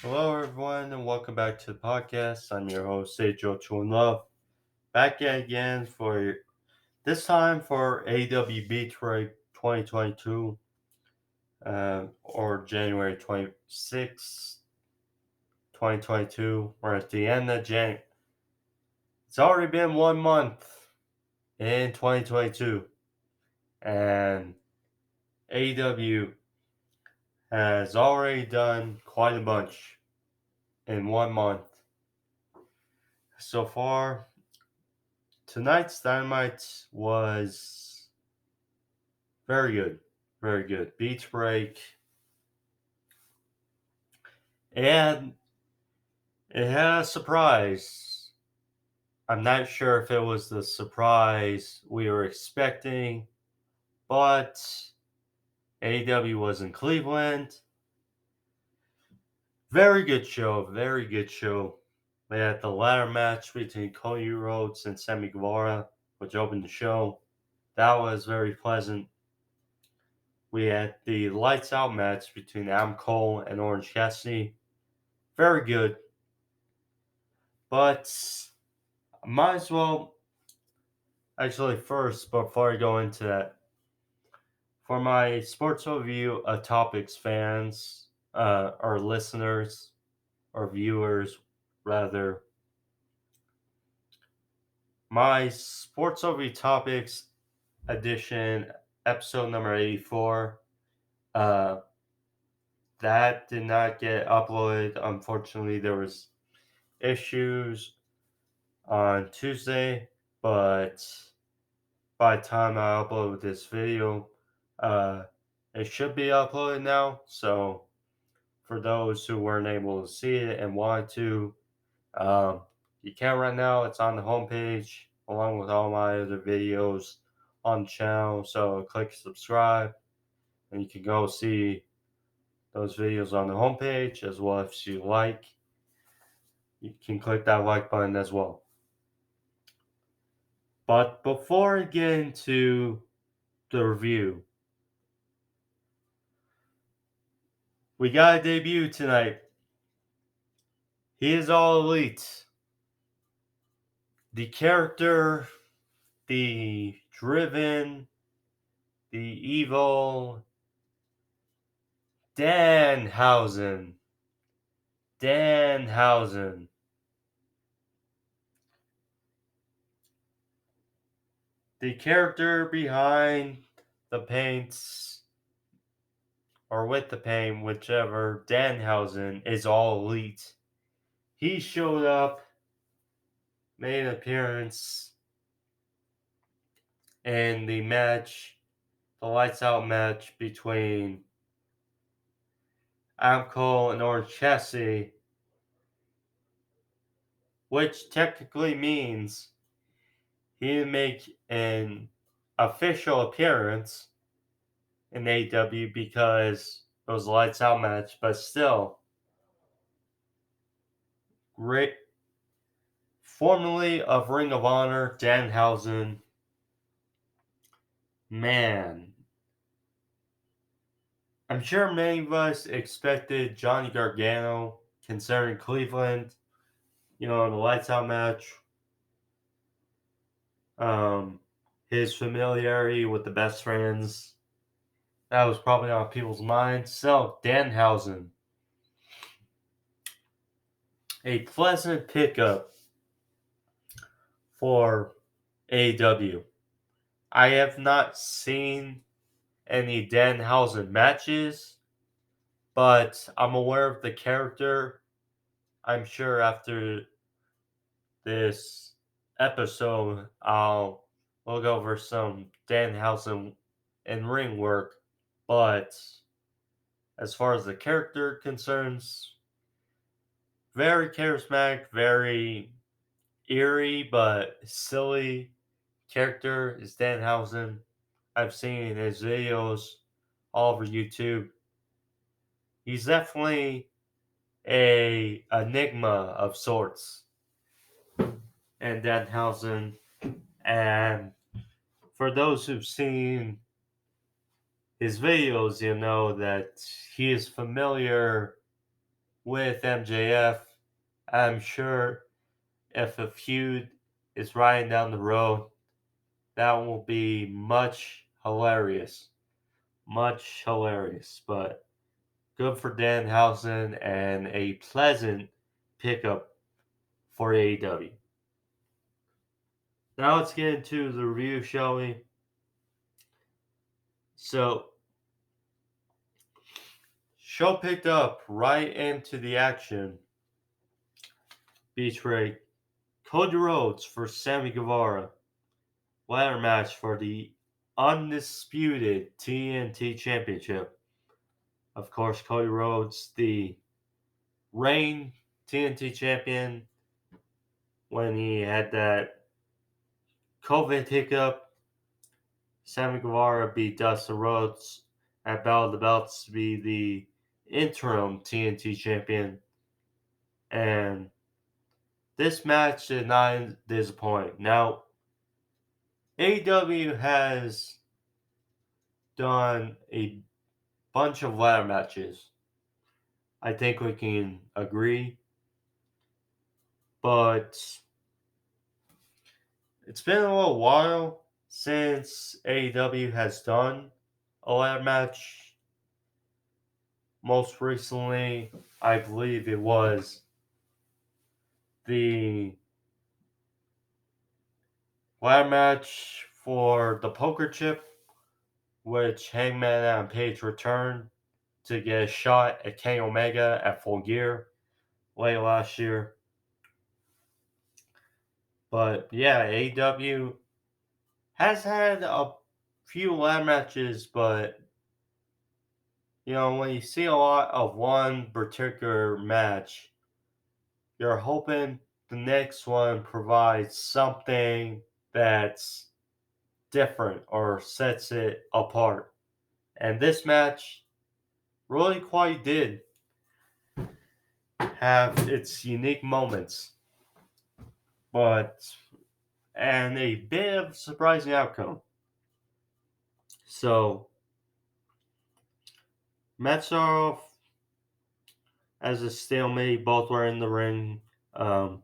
Hello, everyone, and welcome back to the podcast. I'm your host, Sage True Love, back again for this time for AEW Beach Break 2022, or January 26th, 2022. We're at the end of January. It's already been 1 month in 2022, and AEW has already done quite a bunch in 1 month. So far, tonight's Dynamite was very good. Very good. Beach Break. And it had a surprise. I'm not sure if it was the surprise we were expecting, but AEW was in Cleveland. Very good show. Very good show. We had the ladder match between Cody Rhodes and Sammy Guevara, which opened the show. That was very pleasant. We had the lights out match between Adam Cole and Orange Cassidy. Very good. But might as well, actually, first, before I go into that, for my sports overview topics fans, or listeners, or viewers, rather, my sports overview topics edition, episode number 84, uh, that did not get uploaded. Unfortunately, there was issues on Tuesday, but by the time I upload this video, uh, it should be uploaded now. So for those who weren't able to see it and wanted to, um, you can right now. It's on the homepage along with all my other videos on the channel. So click subscribe, and you can go see those videos on the homepage as well. If you like, you can click that like button as well. But before I get into the review, we got a debut tonight. He is all elite. The character, the driven, the evil Danhausen. Danhausen. The character behind the paints, or with the paint, whichever, Danhausen is all elite. He showed up, made an appearance in the match, the lights out match between Adam Cole and Orange Cassidy, which technically means he didn't make an official appearance in AEW because it was a lights out match, but still, great. Formerly of Ring of Honor, Danhausen, man, I'm sure many of us expected Johnny Gargano concerning Cleveland, in the lights out match. Um, his familiarity with the best friends, that was probably on people's minds. So, Danhausen, a pleasant pickup for AEW. I have not seen any Danhausen matches, but I'm aware of the character. I'm sure after this episode, I'll look over some Danhausen in ring work. But as far as the character concerns, very charismatic, very eerie but silly character is Danhausen. I've seen his videos all over YouTube. He's definitely a enigma of sorts, and Danhausen. And for those who've seen his videos, you know that he is familiar with MJF. I'm sure if a feud is riding down the road, that will be much hilarious. Much hilarious. But good for Danhausen and a pleasant pickup for AEW. Now let's get into the review, shall we? So, show picked up right into the action. Beach Break. Cody Rhodes for Sammy Guevara. Ladder match for the undisputed TNT Championship. Of course, Cody Rhodes, the reigning TNT champion, when he had that COVID hiccup. Sammy Guevara beat Dustin Rhodes at Battle of the Belts to be the interim TNT champion. And this match did not disappoint. Now, AEW has done a bunch of ladder matches. I think we can agree. But it's been a little while since AEW has done a ladder match. Most recently, I believe it was the ladder match for the poker chip, which Hangman and Page returned to get a shot at Kenny Omega at Full Gear late last year. But yeah, AEW has had a few ladder matches, but when you see a lot of one particular match, you're hoping the next one provides something that's different or sets it apart. And this match really quite did have its unique moments, and a bit of surprising outcome. So, match started off as a stalemate. Both were in the ring, um,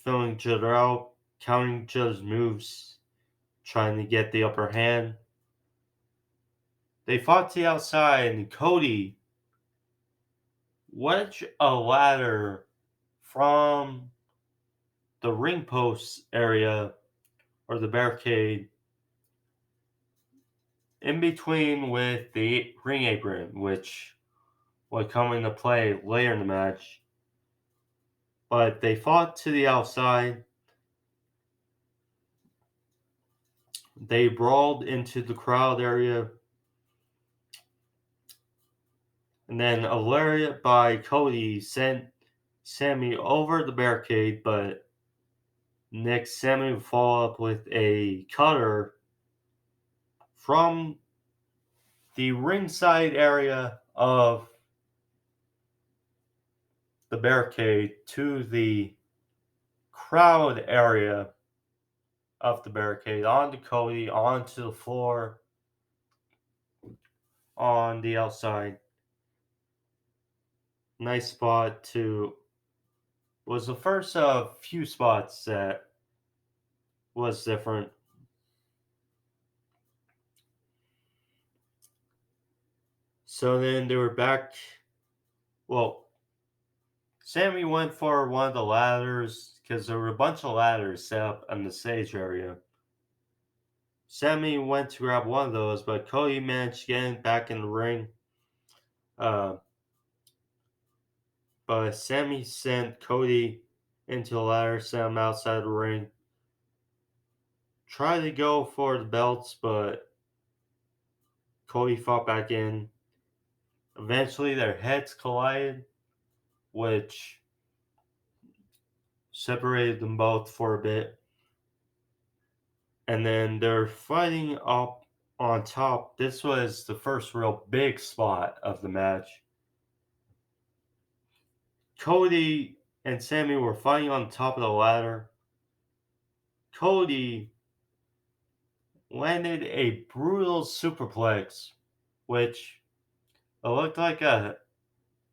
filling each other out, counting each other's moves, trying to get the upper hand. They fought to the outside, and Cody wedged a ladder from the ring post area or the barricade in between with the ring apron, which would come into play later in the match. But they fought to the outside. They brawled into the crowd area. And then a lariat by Cody sent Sammy over the barricade, but next Sammy would follow up with a cutter from the ringside area of the barricade to the crowd area of the barricade, onto Cody, onto the floor on the outside. Nice spot was the first of few spots that was different. So then they were back. Well, Sammy went for one of the ladders because there were a bunch of ladders set up on the stage area. Sammy went to grab one of those, but Cody managed getting back in the ring. But Sammy sent Cody into the ladder, sent him outside the ring. Tried to go for the belts, but Cody fought back in. Eventually, their heads collided, which separated them both for a bit. And then they're fighting up on top. This was the first real big spot of the match. Cody and Sammy were fighting on top of the ladder. Cody landed a brutal superplex, which it looked like a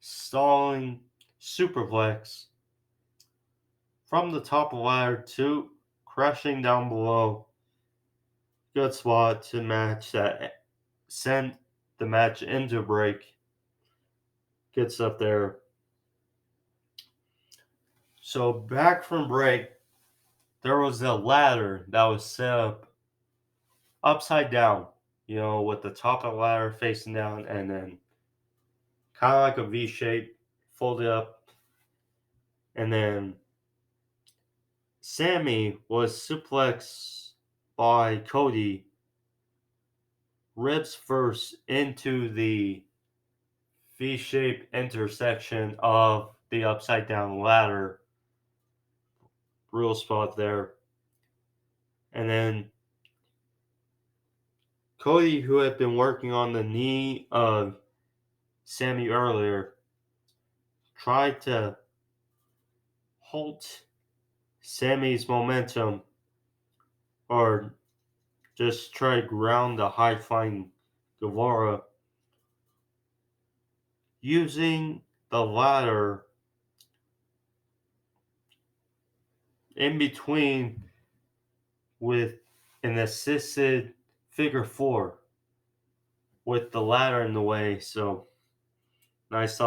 stalling superplex from the top of the ladder to crashing down below. Good spot to match that sent the match into break. Good stuff there. So back from break, there was a ladder that was set up upside down, with the top of the ladder facing down and then kind of like a V shape, folded up. And then Sammy was suplexed by Cody, ribs first into the V shaped intersection of the upside down ladder. Real spot there. And then Cody, who had been working on the knee of Sammy earlier, tried to halt Sammy's momentum or just try to ground the high flying Guevara using the ladder in between with an assisted figure four with the ladder in the way. So nice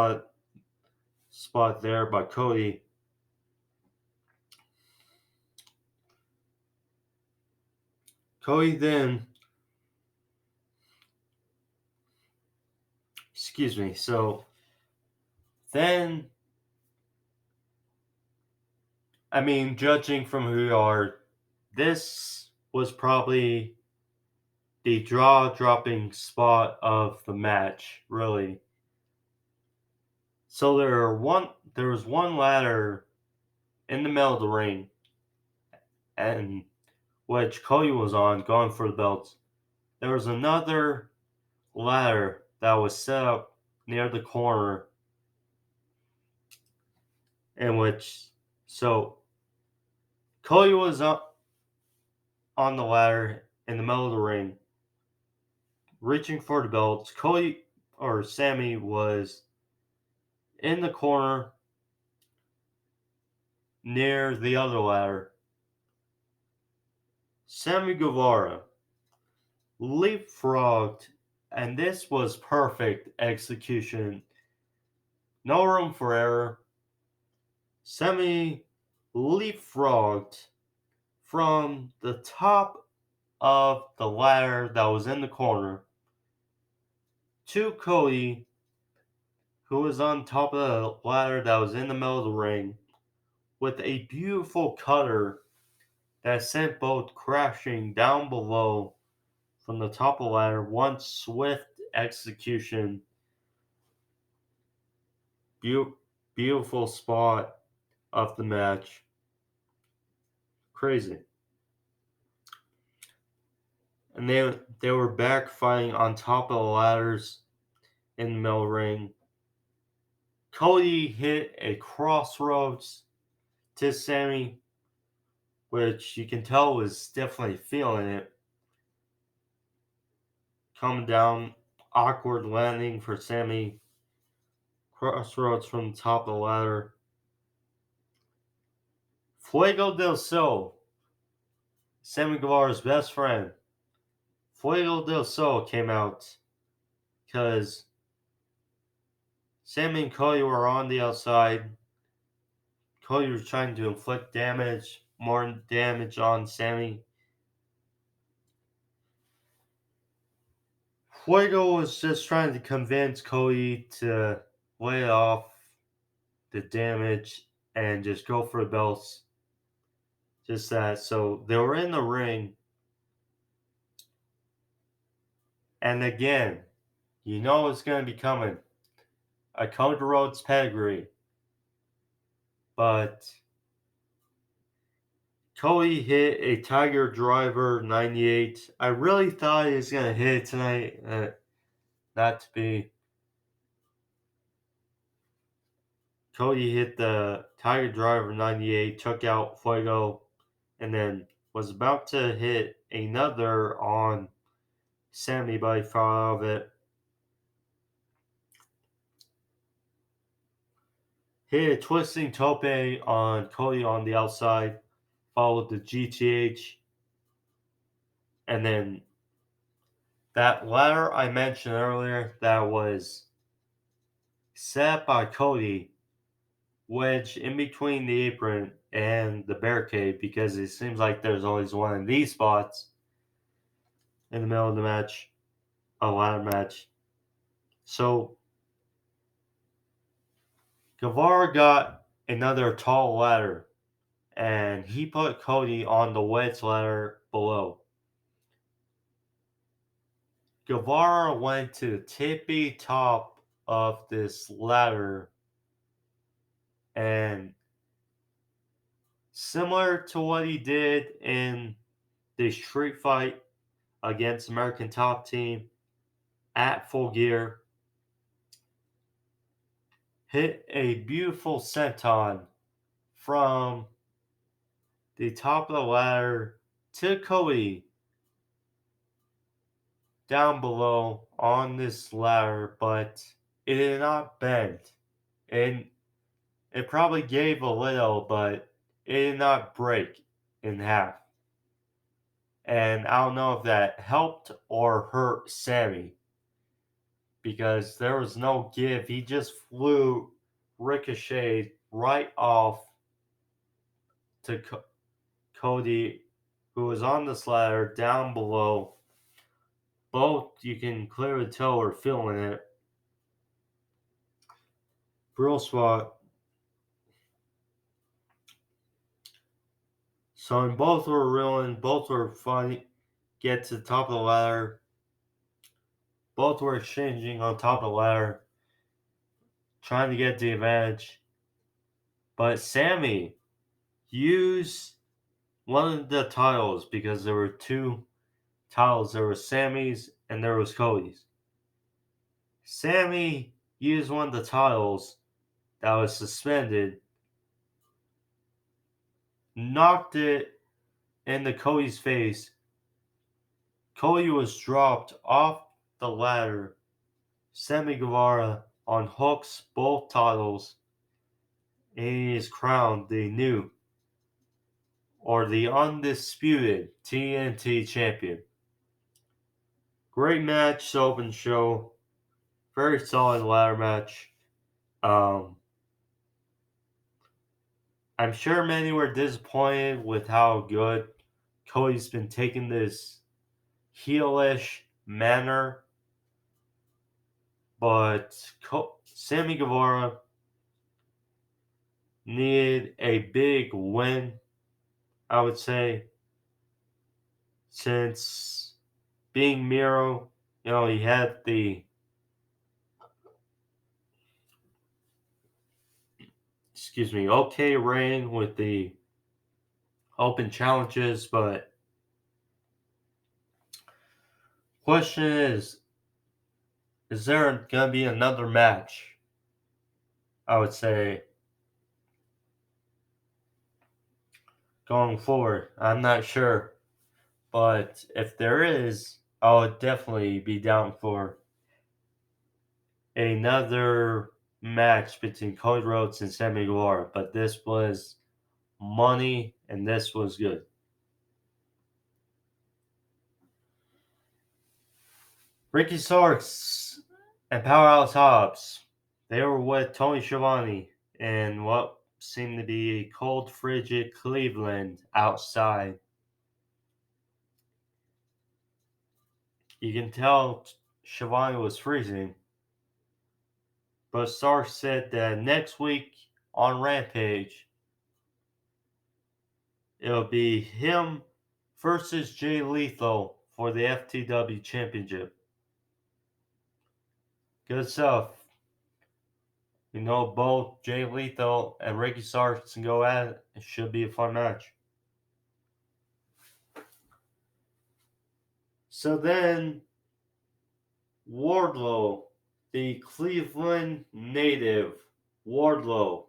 spot there by Cody. Cody then, excuse me, so then, judging from who you are, this was probably the jaw-dropping spot of the match, really. So there was one ladder in the middle of the ring, and which Cody was on, going for the belts. There was another ladder that was set up near the corner, in which so Cody was up on the ladder in the middle of the ring, reaching for the belts. Cody or Sammy was in the corner near the other ladder. Sammy Guevara leapfrogged, and this was perfect execution. No room for error. Sammy leapfrogged from the top of the ladder that was in the corner to Cody, who was on top of the ladder that was in the middle of the ring, with a beautiful cutter that sent both crashing down below from the top of the ladder. One swift execution. Beautiful spot of the match. Crazy. And they were back fighting on top of the ladders in the middle ring. Cody hit a crossroads to Sammy, which you can tell was definitely feeling it. Coming down, awkward landing for Sammy. Crossroads from the top of the ladder. Fuego del Sol, Sammy Guevara's best friend. Fuego del Sol came out because Sammy and Cody were on the outside. Cody was trying to inflict more damage on Sammy. Fuego was just trying to convince Cody to lay off the damage and just go for the belts. Just that. So they were in the ring. And again, you know it's going to be coming. A Cody Rhodes pedigree. But Cody hit a Tiger Driver 98. I really thought he was going to hit it tonight. Not to be. Cody hit the Tiger Driver 98, took out Fuego, and then was about to hit another on Sammy, but he fell out of it. hit a twisting tope on Cody on the outside, followed the GTH, and then that ladder I mentioned earlier that was set by Cody, wedged in between the apron and the barricade because it seems like there's always one of these spots in the middle of the match, a ladder match. So Guevara got another tall ladder and he put Cody on the wedge ladder below. Guevara went to the tippy top of this ladder and similar to what he did in the street fight against American Top Team at Full Gear, hit a beautiful senton from the top of the ladder to Cody down below on this ladder, but it did not bend. And it probably gave a little, but it did not break in half. And I don't know if that helped or hurt Sammy because there was no give. He just flew ricocheted right off to Cody, who was on this ladder down below. Both you can clearly tell were feeling it. Brutal spot. So both were reeling, both were funny. Get to the top of the ladder. Both were exchanging on top of the ladder, trying to get the advantage. But Sammy used one of the titles because there were two titles. There was Sammy's and there was Cody's. Sammy used one of the titles that was suspended, knocked it into Cody's face. Cody was dropped off the ladder. Sammy Guevara on hooks both titles, and he is crowned the new or the undisputed TNT champion. Great match, open show. Very solid ladder match. I'm sure many were disappointed with how good Cody's been taking this heelish manner, but Sammy Guevara needed a big win, I would say, since being Miro, he had the okay reign with the open challenges, but question is there gonna be another match? I would say going forward. I'm not sure. But if there is, I would definitely be down for another match between Cody Rhodes and Sammy Guevara. But this was money and this was good. Ricky Starks and Powerhouse Hobbs, they were with Tony Schiavone in what seemed to be a cold, frigid Cleveland outside. You can tell Schiavone was freezing. But Starks said that next week on Rampage, it'll be him versus Jay Lethal for the FTW Championship. Good stuff. Both Jay Lethal and Ricky Starks can go at it. It should be a fun match. So then, Wardlow, the Cleveland native, Wardlow,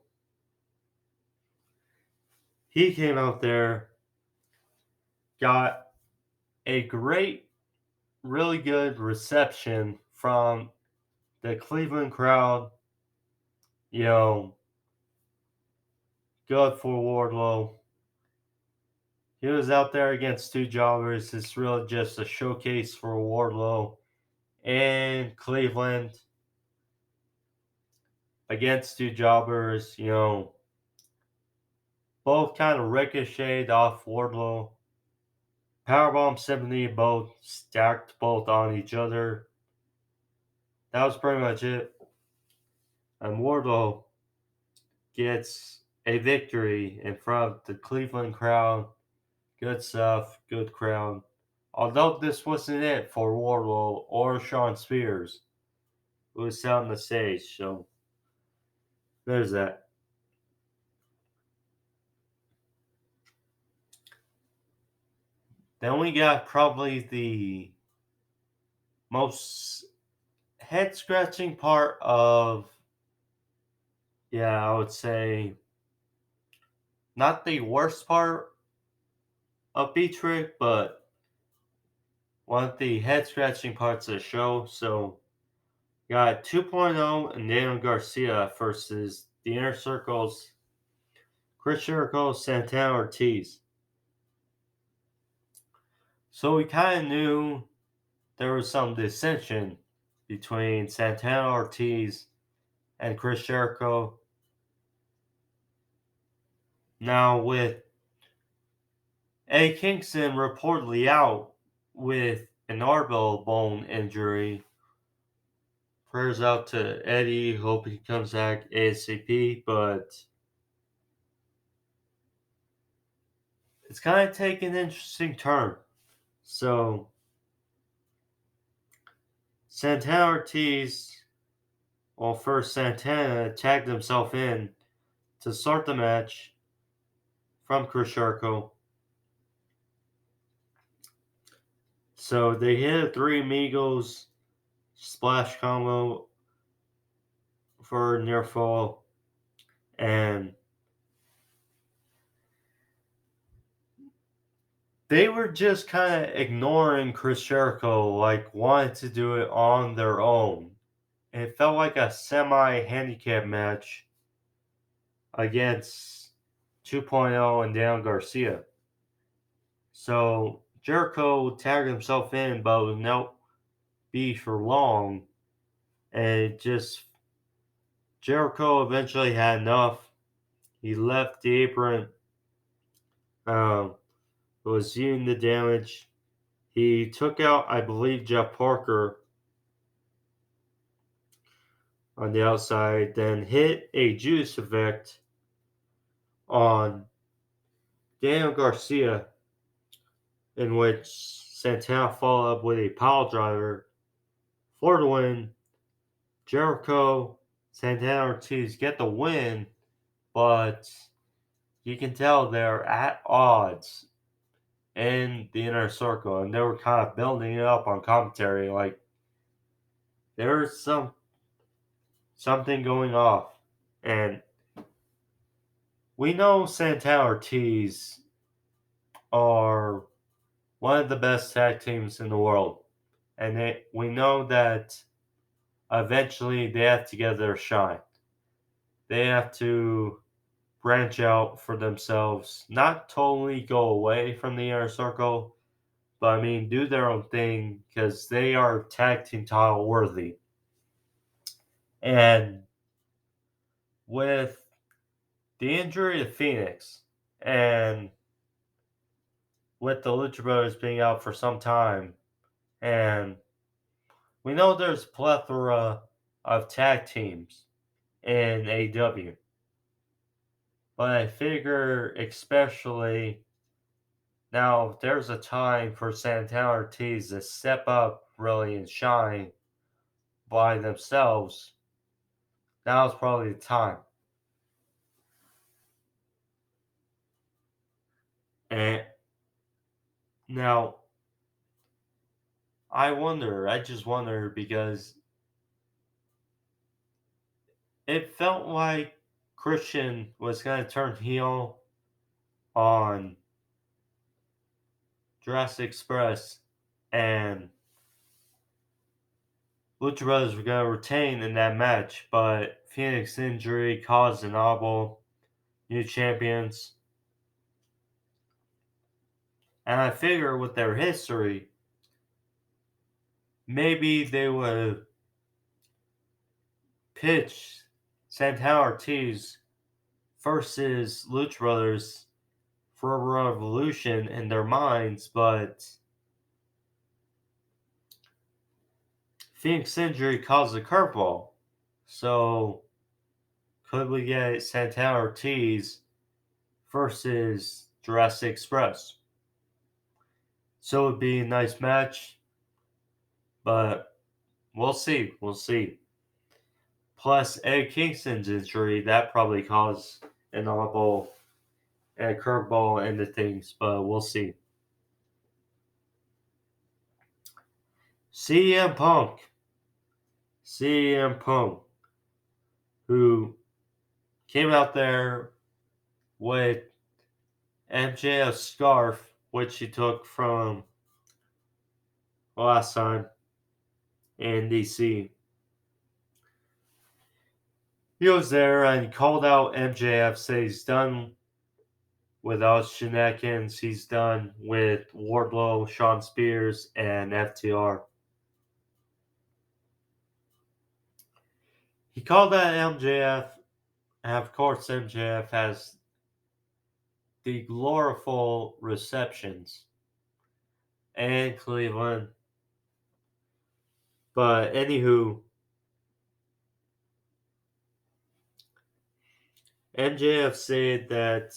he came out there, got a great, really good reception from the Cleveland crowd. good for Wardlow. He was out there against two jobbers. It's really just a showcase for Wardlow and Cleveland against two jobbers. Both kind of ricocheted off Wardlow. Powerbomb 70, both stacked both on each other. That was pretty much it. And Wardlow gets a victory in front of the Cleveland crowd. Good stuff, good crowd. Although this wasn't it for Wardlow or Shawn Spears, who was on the stage, so there's that. Then we got probably the most head scratching part of, I would say, not the worst part of Beach Break, but one of the head scratching parts of the show. So, got 2.0 and Daniel Garcia versus the Inner Circle's Chris Jericho, Santana Ortiz. So, we kind of knew there was some dissension between Santana Ortiz and Chris Jericho. Now, with Eddie Kingston reportedly out with an orbital bone injury, prayers out to Eddie. Hope he comes back ASAP, but it's kind of taking an interesting turn. So, Santana Ortiz, well, first Santana tagged himself in to start the match from Chris Jericho. So they hit a Three Amigos splash combo for near fall, and they were just kind of ignoring Chris Jericho, like wanted to do it on their own. It felt like a semi-handicap match against 2.0 and Dan Garcia. So Jericho tagged himself in, but would not be for long. And Jericho eventually had enough. He left the apron, was viewing the damage. He took out, I believe, Jeff Parker on the outside, then hit a Judas effect on Daniel Garcia, in which Santana followed up with a pile driver for the win. Jericho, Santana Ortiz get the win, but you can tell they're at odds in the inner circle, and they were kind of building it up on commentary, like there's something going off. And we know Santana Ortiz are one of the best tag teams in the world. And we know that eventually they have to get their shine. They have to branch out for themselves, not totally go away from the inner circle, but I mean, do their own thing because they are tag team title worthy. And with the injury to Phoenix and with the Lucha Brothers being out for some time, and we know there's a plethora of tag teams in AEW, but I figure especially now there's a time for Santana Ortiz to step up really and shine by themselves. Now's probably the time. And now I just wonder because it felt like Christian was going to turn heel on Jurassic Express, and Lucha Brothers were going to retain in that match, but Phoenix injury caused an audible. new champions. And I figure with their history, maybe they would pitch Santana Ortiz versus Lucha Brothers for a revolution in their minds, but Phoenix injury caused a curveball. So could we get Santana Ortiz versus Jurassic Express? So it would be a nice match, but we'll see. We'll see. Plus, Eddie Kingston's injury, that probably caused an oddball and a curveball into things, but we'll see. CM Punk. CM Punk, who came out there with MJF's scarf, which he took from last time in DC. He was there and called out MJF, said he's done without shenanigans. He's done with Wardlow, Shawn Spears, and FTR. He called out MJF, and of course MJF has the glorified receptions and Cleveland. But anywho, MJF said that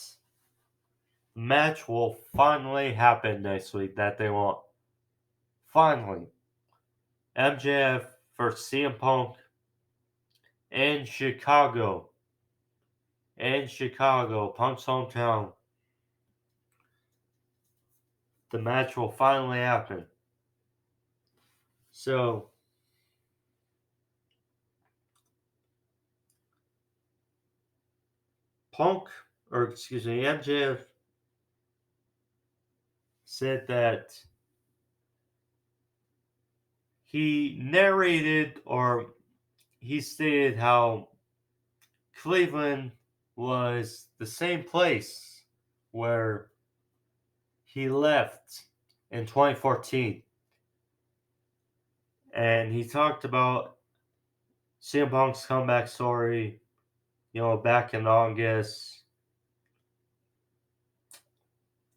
the match will finally happen next week that they want. Finally. MJF versus CM Punk in Chicago. In Chicago, Punk's hometown. The match will finally happen. So, MJF said that he narrated or he stated how Cleveland was the same place where he left in 2014. And he talked about CM Punk's comeback story, back in August,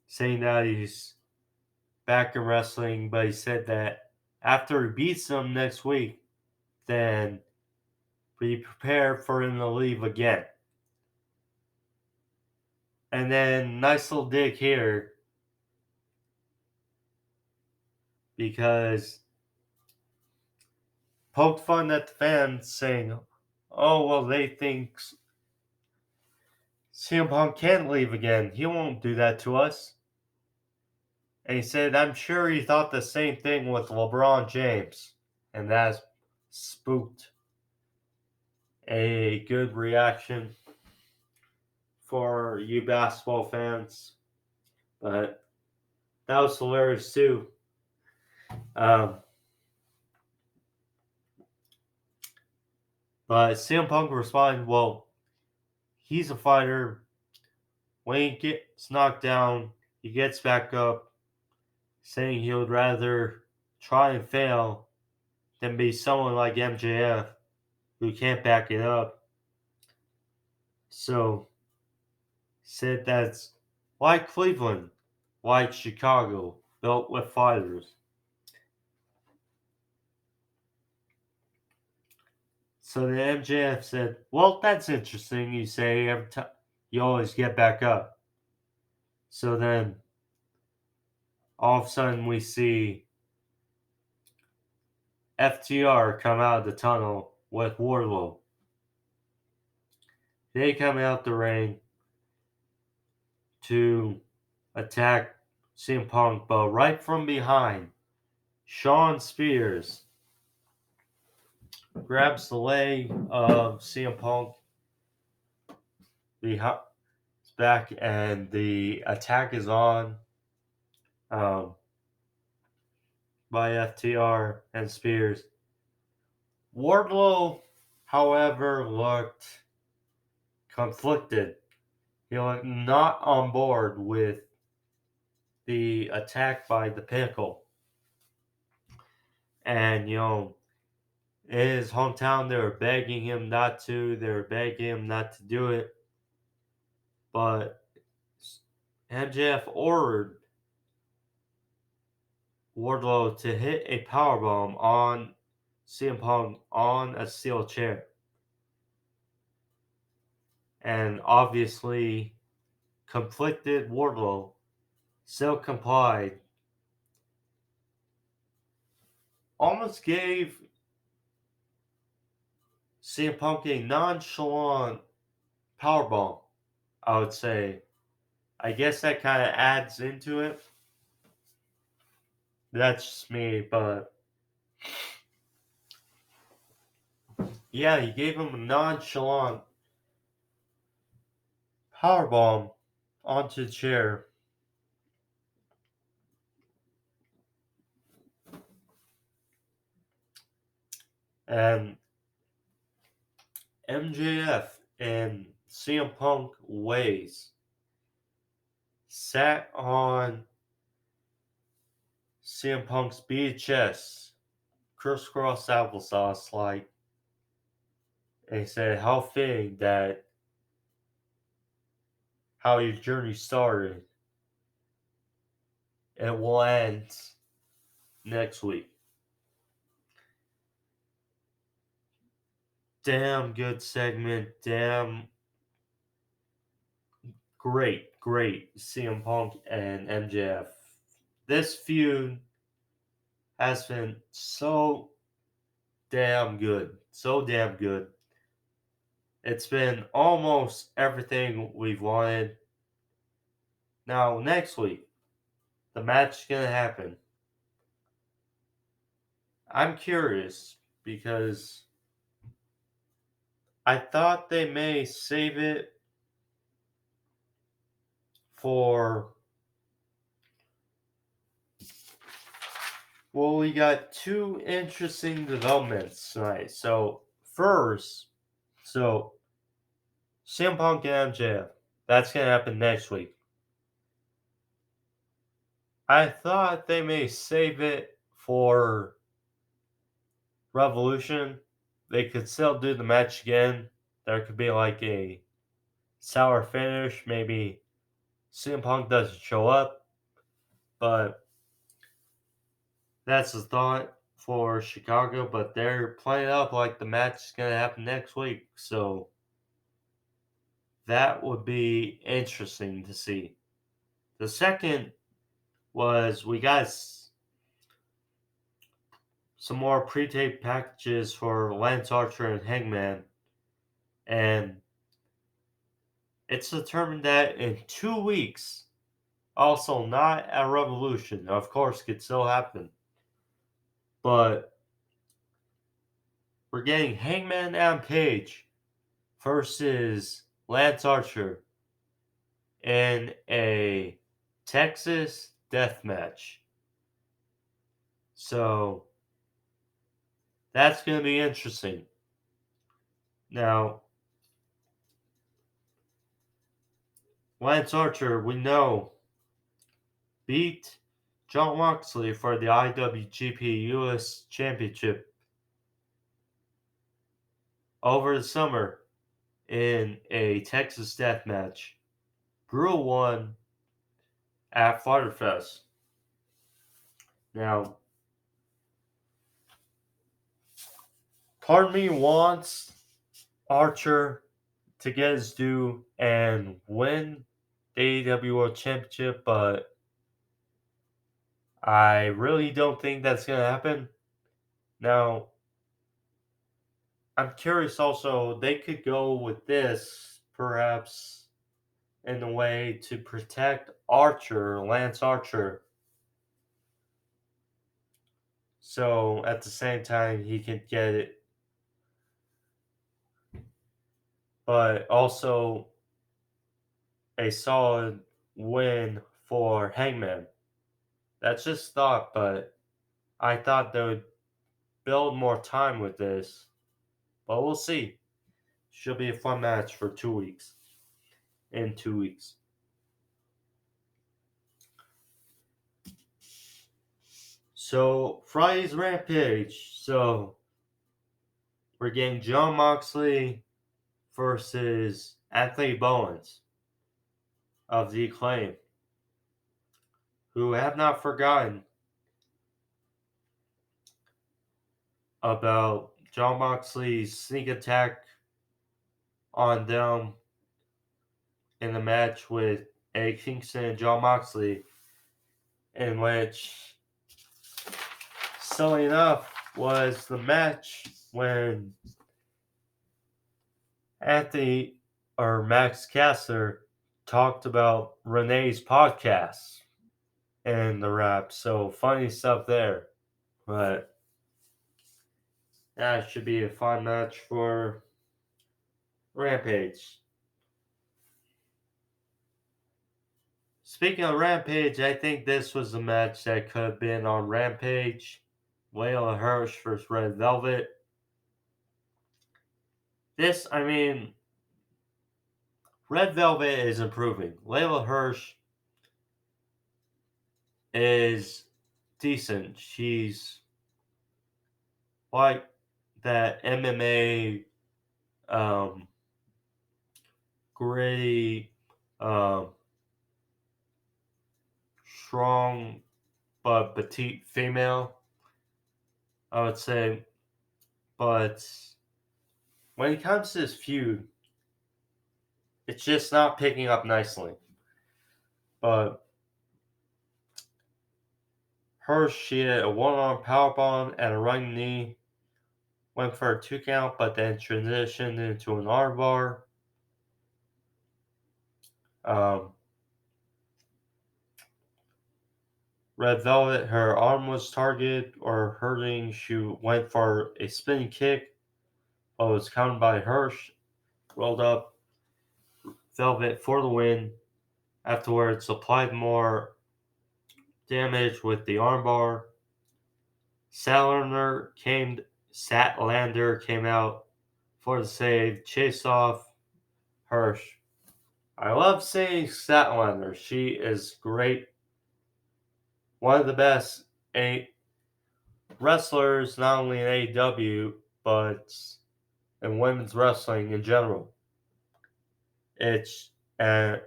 saying that he's back in wrestling, but he said that after he beats him next week, then be prepared for him to leave again. And then, nice little dig here, because poked fun at the fans saying, oh, well, they think CM Punk can't leave again. He won't do that to us. And he said, I'm sure he thought the same thing with LeBron James. And that spooked a good reaction for you basketball fans. But that was hilarious too. But CM Punk responded, well, he's a fighter. When he gets knocked down, he gets back up, saying he would rather try and fail than be someone like MJF who can't back it up. So, said that's like Cleveland, like Chicago, built with fighters. So the MJF said, well, that's interesting. You say every time you always get back up. So then all of a sudden we see FTR come out of the tunnel with Wardlow. They come out the ring to attack CM Punk, but right from behind, Shawn Spears grabs the leg of CM Punk behind his back, and the attack is on by FTR and Spears. Wardlow, however, looked conflicted. he was not on board with the attack by the Pinnacle. And, in his hometown, they were begging him not to. They were begging him not to do it. But MJF ordered Wardlow to hit a powerbomb on CM Punk on a steel chair. And obviously, conflicted Wardlow still complied. Almost gave CM Punk a nonchalant powerbomb, I would say. I guess that kind of adds into it. That's just me, but yeah, he gave him a nonchalant powerbomb onto the chair. And MJF and CM Punk ways sat on CM Punk's BHS crisscross applesauce like, and he said how fitting that how your journey started. It will end next week. Damn good segment. Damn great CM Punk and MJF. This feud has been so damn good. So damn good. It's been almost everything we've wanted. Now, next week, the match is going to happen. I'm curious because I thought they may save it for. Well, we got two interesting developments tonight. First, CM Punk and MJF. That's going to happen next week. I thought they may save it for Revolution. They could still do the match again. There could be like a sour finish. Maybe CM Punk doesn't show up. But that's the thought for Chicago. But they're playing up like the match is going to happen next week. So that would be interesting to see. The second was we got some more pre-tape packages for Lance Archer and Hangman. And it's determined that in 2 weeks, also not at Revolution, of course, could still happen, but we're getting Hangman and Page versus Lance Archer in a Texas death match. So that's going to be interesting. Now, Lance Archer, we know, beat Jon Moxley for the IWGP US Championship over the summer in a Texas death match. Brew won at Fighterfest. Now, part of me wants Archer to get his due and win the AEW World Championship, but I really don't think that's going to happen. Now, I'm curious also, they could go with this perhaps in a way to protect Archer, Lance Archer. So at the same time, he can get it. But also a solid win for Hangman. That's just thought, but I thought they would build more time with this. But we'll see. Should be a fun match for 2 weeks. in 2 weeks. So, Friday's Rampage. So, we're getting Jon Moxley versus Anthony Bowens of the Acclaim, who have not forgotten about Jon Moxley's sneak attack on them in the match with Eddie Kingston and Jon Moxley, in which, silly enough, was the match when Anthony or Max Caster talked about Renee's podcast and the rap. So funny stuff there. But that should be a fun match for Rampage. Speaking of Rampage, I think this was a match that could have been on Rampage. Leyla Hirsch versus Red Velvet. This, I mean, Red Velvet is improving. Leyla Hirsch is decent. She's like that MMA, gritty, strong but petite female, I would say. But when it comes to this feud, it's just not picking up nicely. But Hirsch, she had a one-arm powerbomb and a running knee. Went for a 2 count, but then transitioned into an armbar. Red Velvet, her arm was targeted or hurting. She went for a spinning kick, but was countered by Hirsch. Rolled up Velvet for the win. Afterwards, applied more damage with the armbar. Statlander came out for the save, chased off Hirsch. I love seeing Statlander. She is great. One of the best wrestlers, not only in AEW, but in women's wrestling in general. It's and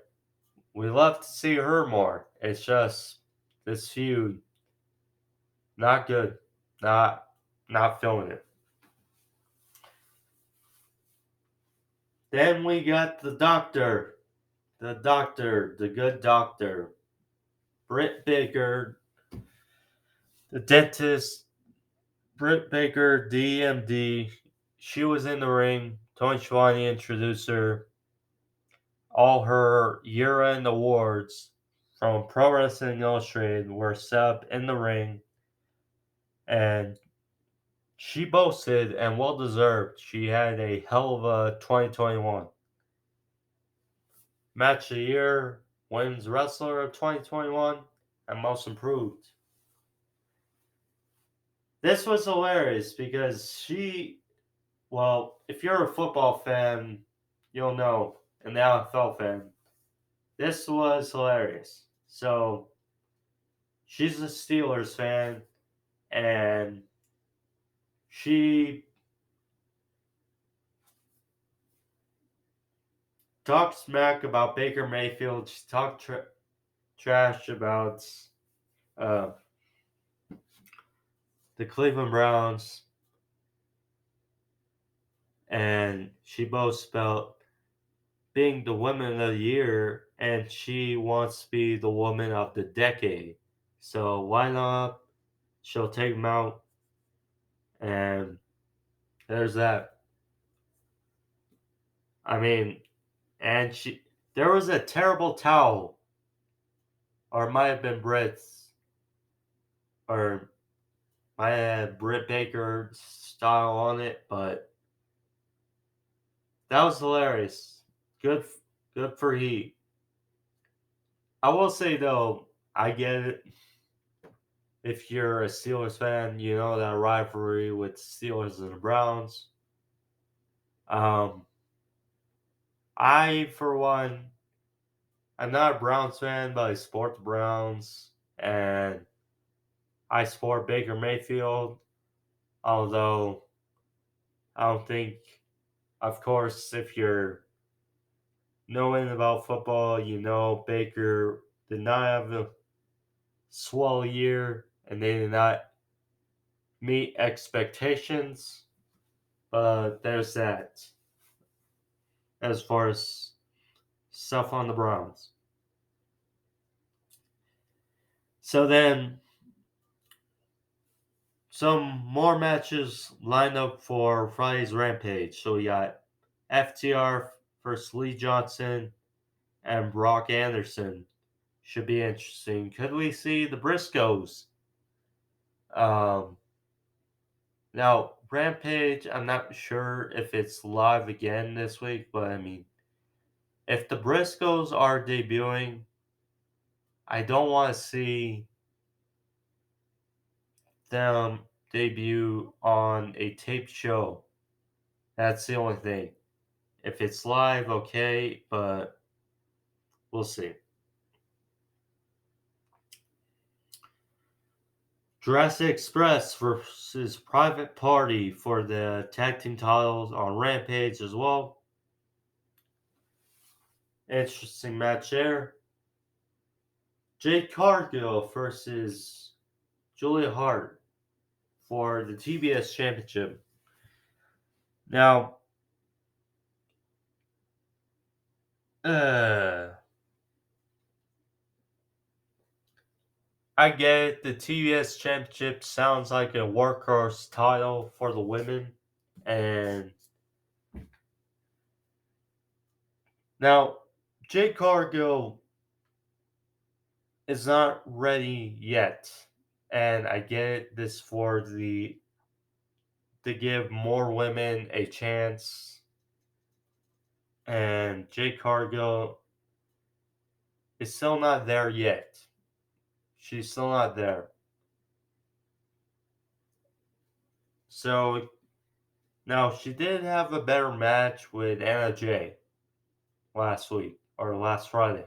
we love to see her more. It's just this feud, not good, not feeling it. Then we got the doctor, the good doctor, Britt Baker, the dentist, Britt Baker, DMD. She was in the ring. Tony Schiavone introduced her. All her year-end awards from Pro Wrestling Illustrated were set up in the ring, and she boasted, and well deserved, she had a hell of a 2021. Match of the Year, Women's Wrestler of 2021, and Most Improved. This was hilarious because if you're a football fan, you'll know, and the NFL fan, this was hilarious. So, she's a Steelers fan, and she talked smack about Baker Mayfield. She talked trash about the Cleveland Browns, and she boasts about being the Woman of the Year, and she wants to be the Woman of the Decade. So why not? She'll take him out, and there's that. I mean, and there was a terrible towel, or it might have been Britt's, or might have Britt Baker's style on it, but that was hilarious. Good for Heat. I will say though, I get it. If you're a Steelers fan, you know that rivalry with Steelers and the Browns. I, for one, I'm not a Browns fan, but I support the Browns, and I support Baker Mayfield. Although I don't think, of course, if you're knowing about football, you know Baker did not have a swell year, and they did not meet expectations. But there's that as far as stuff on the Browns. So then, some more matches lined up for Friday's Rampage. So we got FTR versus Lee Johnson and Brock Anderson. Should be interesting. Could we see the Briscoes? Um, Now, Rampage, I'm not sure if it's live again this week, but I mean, if the Briscoes are debuting, I don't want to see them debut on a taped show. That's the only thing. If it's live, okay, but we'll see. Jurassic Express versus Private Party for the tag team titles on Rampage as well. Interesting match there. Jade Cargill versus Julia Hart for the TBS Championship. Now, I get it. The TBS Championship sounds like a workhorse title for the women. And now, Jade Cargill is not ready yet. And I get it. This for the to give more women a chance. And Jade Cargill is still not there yet. She's still not there. So now she did have a better match with Anna Jay last week or last Friday.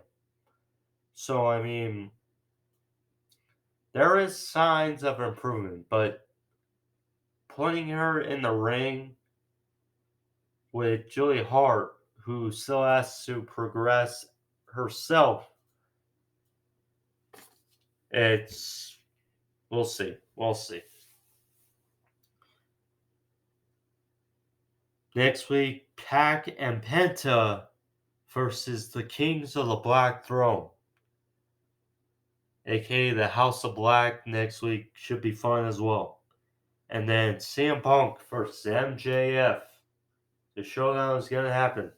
So I mean, there is signs of improvement, but putting her in the ring with Julia Hart, who still has to progress herself, it's we'll see. We'll see. Next week, Pac and Penta versus the Kings of the Black Throne, aka the House of Black. Next week should be fun as well. And then CM Punk versus MJF. The showdown is gonna happen,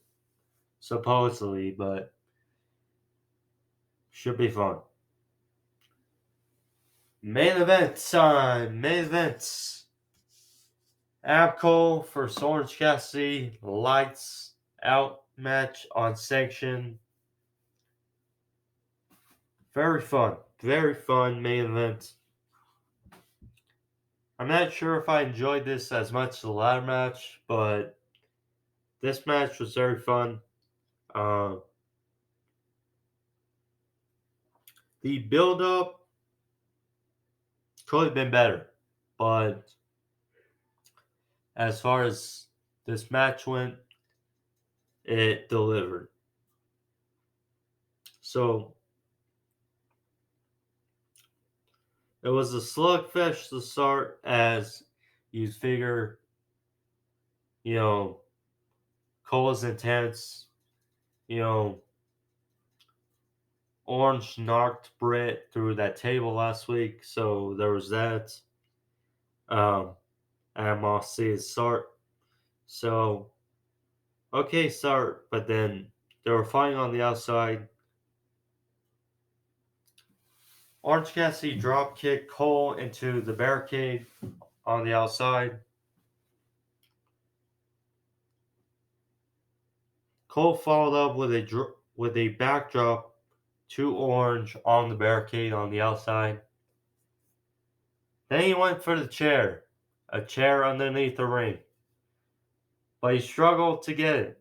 supposedly, but should be fun. Main event time. Main events. Ab Cole versus Orange Cassidy. Lights out match on Sanction. Very fun. Very fun main event. I'm not sure if I enjoyed this as much as the ladder match, but this match was very fun. The build up could have been better, but as far as this match went, it delivered. So it was a slugfest to start, as you figure, you know, Cole is intense. You know, Orange knocked Britt through that table last week, so there was that. Animosity start. So, okay, start, but then they were fighting on the outside. Orange Cassidy drop kicked Cole into the barricade on the outside. Cole followed up with a backdrop to Orange on the barricade on the outside. Then he went for the chair, a chair underneath the ring, but he struggled to get it.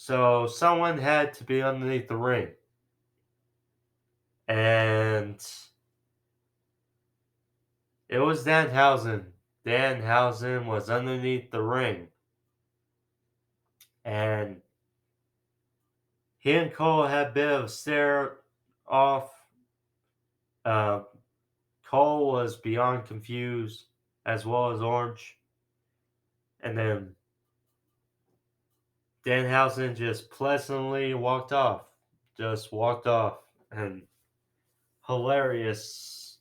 So someone had to be underneath the ring. And it was Danhausen. Danhausen was underneath the ring. And he and Cole had a bit of a stare off. Uh, Cole was beyond confused, as well as Orange. And then Danhausen just pleasantly walked off. Just walked off. And hilarious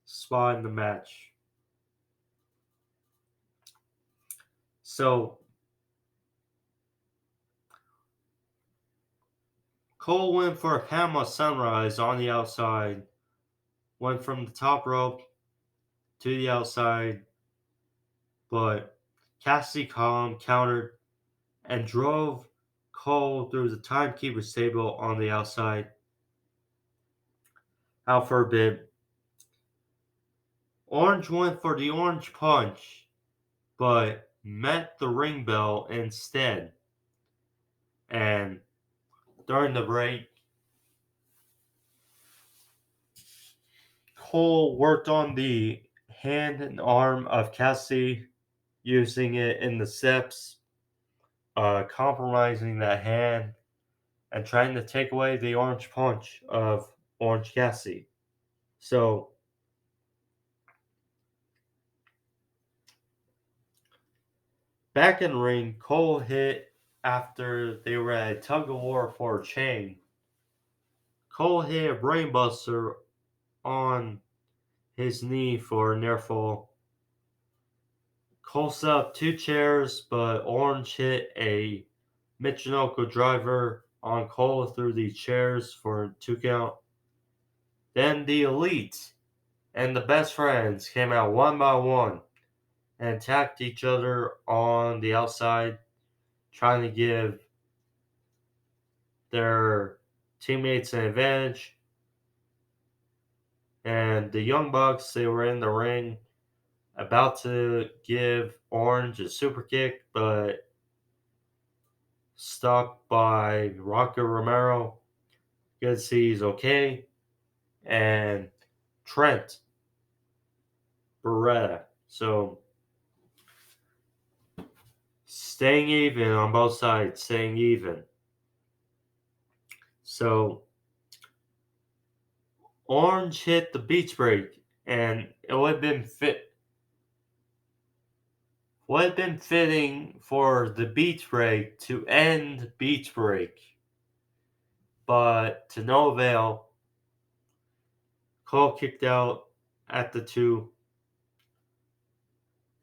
spot in the match. So Cole went for a Panama Sunrise on the outside. Went from the top rope to the outside. But Cassidy countered and drove Cole through the timekeeper's table on the outside. Out for a bit. Orange went for the orange punch, but met the ring bell instead. And during the break, Cole worked on the hand and arm of Cassidy, using it in the steps, compromising that hand, and trying to take away the orange punch of Orange Cassidy. So, back in the ring, Cole hit after they were at a tug of war for a chain. Cole hit a brainbuster on his knee for a near fall. Cole set up two chairs, but Orange hit a Michinoku driver on Cole through the chairs for a 2 count. Then the Elite and the Best Friends came out one by one and attacked each other on the outside, trying to give their teammates an advantage. And the Young Bucks, they were in the ring about to give Orange a super kick, but stopped by Rocker Romero. Good to see he's okay. And Trent Beretta. So staying even on both sides, staying even. So Orange hit the beach break, and it would have been fitting for the beach break to end beach break, but to no avail. Cole kicked out at the 2.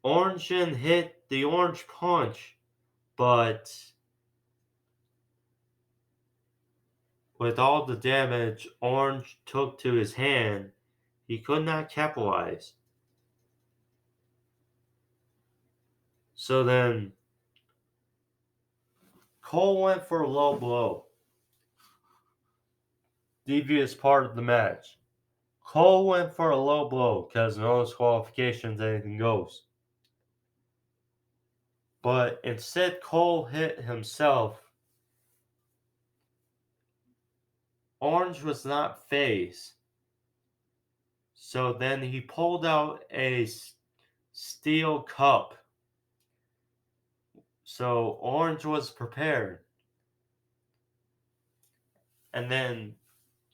Orange then hit the orange punch, but with all the damage Orange took to his hand, he could not capitalize. So then Cole went for a low blow. Devious part of the match. Cole went for a low blow because no disqualifications, anything goes. But instead, Cole hit himself. Orange was not phased. So then he pulled out a steel cup. So Orange was prepared. And then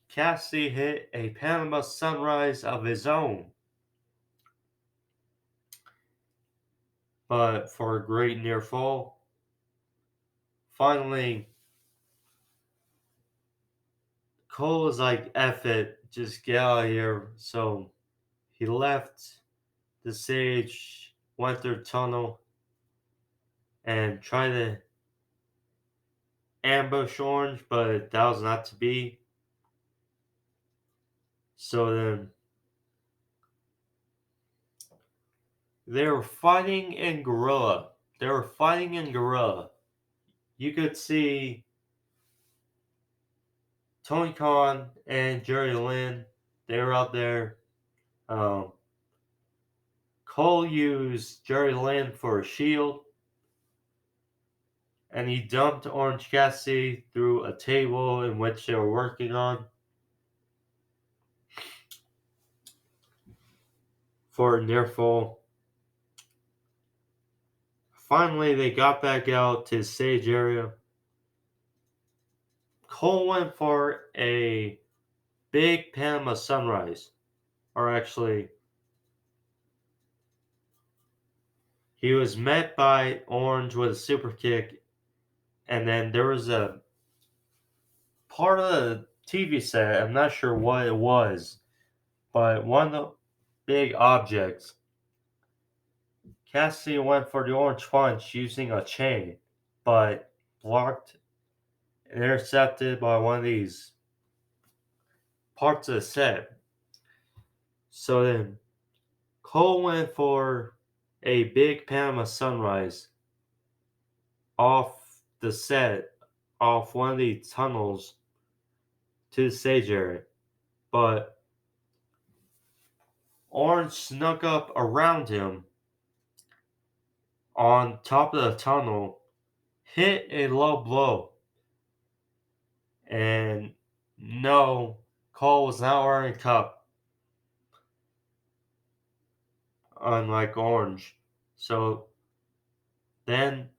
Cassidy hit a Panama Sunrise of his own. But for a great near fall. Finally, Cole was like, F it, just get out of here. So he left the stage, went through the tunnel, and tried to ambush Orange, but that was not to be. So then they were fighting in guerrilla. You could see Tony Khan and Jerry Lynn. They were out there. Cole used Jerry Lynn for a shield. and he dumped Orange Cassidy through a table in which they were working on for a near fall. Finally, they got back out to the stage area. Cole went for a big Panama Sunrise, or actually, he was met by Orange with a super kick, and then there was a part of the TV set, I'm not sure what it was, but one of the big objects, Cassidy went for the Orange Punch using a chain, but blocked and intercepted by one of these parts of the set. So then Cole went for a big Panama Sunrise off the set, off one of the tunnels to the stage area. But Orange snuck up around him on top of the tunnel, hit a low blow. And no, Cole was not wearing a cup, unlike Orange. So then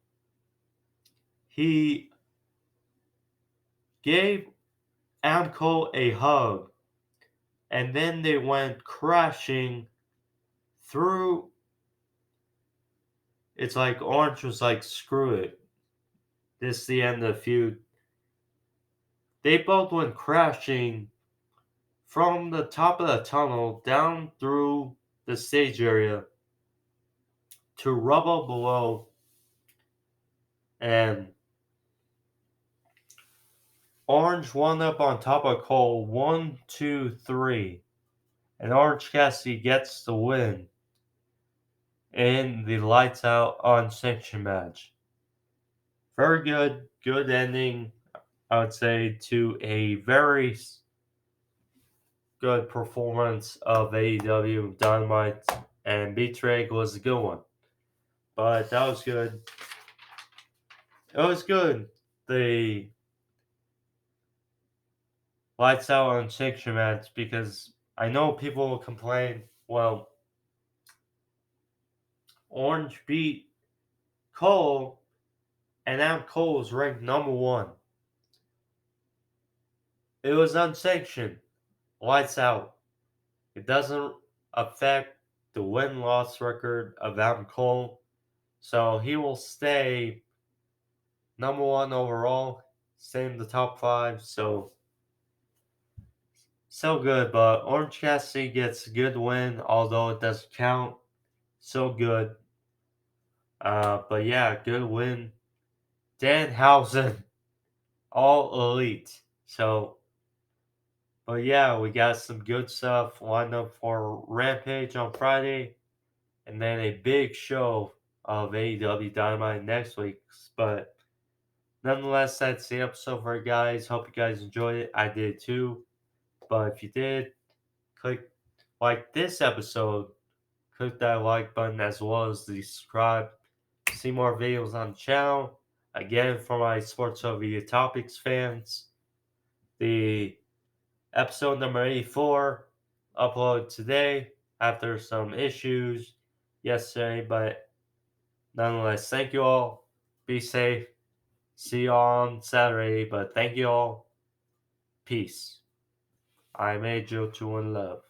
he gave Cole a hug, and then they went crashing through. It's like Orange was like, screw it. This is the end of the feud. They both went crashing from the top of the tunnel down through the stage area to rubble below, and Orange wound up on top of Cole 1, 2, 3, and Orange Cassidy gets the win in the lights out unsanctioned match. Very good ending, I would say, to a very good performance of AEW Dynamite, and Beach Break was a good one. But that was good. It was good. The lights out unsanctioned match, because I know people will complain, well, Orange beat Cole, and now Cole was ranked number 1. It was unsanctioned. Lights out. It doesn't affect the win-loss record of Adam Cole, so he will stay number 1 overall, stay in the top 5. So good, but Orange Cassidy gets a good win, although it doesn't count. So good. But yeah, good win. Danhausen, all elite. So, but yeah, we got some good stuff lined up for Rampage on Friday, and then a big show of AEW Dynamite next week. But nonetheless, that's the episode for you guys. Hope you guys enjoyed it. I did too. But if you did, click like this episode, click that like button as well as the subscribe. See more videos on the channel. Again, for my Sports Over Topics fans, the episode number 84 uploaded today after some issues yesterday, but nonetheless, thank you all. Be safe. See you on Saturday, but thank you all. Peace. I'm Angel to One Love.